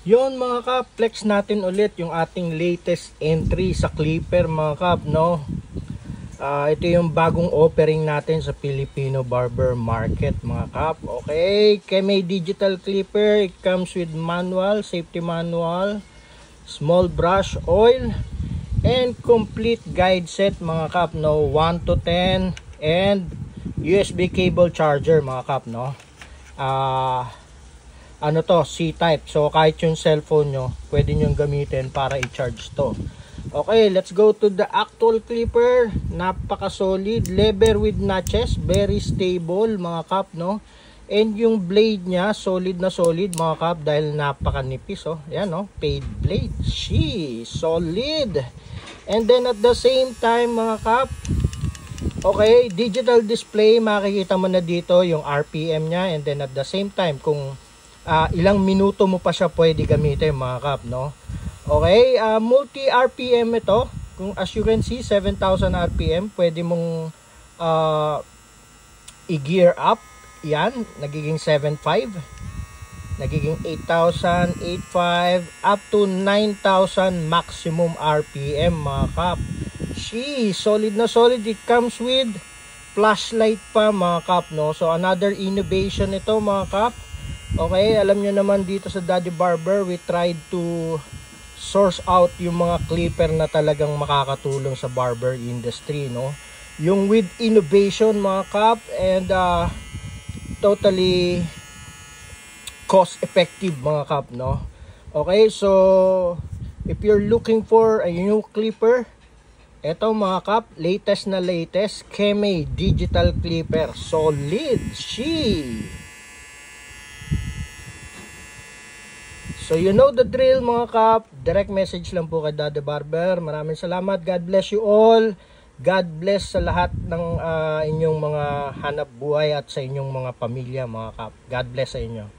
Yon mga kap, flex natin ulit yung ating latest entry sa Clipper mga kap, no? Ito yung bagong offering natin sa Filipino barber market mga kap. Okay, Kemei Digital Clipper. It comes with manual, safety manual, small brush oil, and complete guide set mga kap, no? 1 to 10 and USB cable charger mga kap, no? Ano to, C-type. So kahit yung cellphone nyo, pwede nyo gamitin para i-charge to. Okay, let's go to the actual clipper. Napaka solid, leather with notches, very stable mga kap, no? And yung blade nya solid na solid mga kap, dahil napaka nipis, oh. Yan, no? Paid blade. Solid. And then at the same time mga kap, okay, digital display, makikita mo na dito yung RPM nya, and then at the same time kung ilang minuto mo pa siya pwede gamitin mga kap, no? Okay, multi RPM ito. Kung as you can see, 7,000 RPM. Pwede mong i-gear up. Yan, nagiging 7,500. Nagiging 8,000, 8,500, up to 9,000 maximum RPM mga kap. Solid na solid. It comes with flashlight pa mga kap, no? So another innovation ito mga kap. Okay, alam nyo naman dito sa Daddy Barber, we tried to source out yung mga clipper na talagang makakatulong sa barber industry, no? Yung with innovation mga kap, and totally cost effective mga kap, no? Okay, so if you're looking for a new clipper, eto mga kap, latest na latest, Kemei Digital Clipper. Solid. So you know the drill mga kap. Direct message lang po kay Daddy Barber. Maraming salamat. God bless you all. God bless sa lahat ng inyong mga hanap buhay at sa inyong mga pamilya mga kap. God bless sa inyo.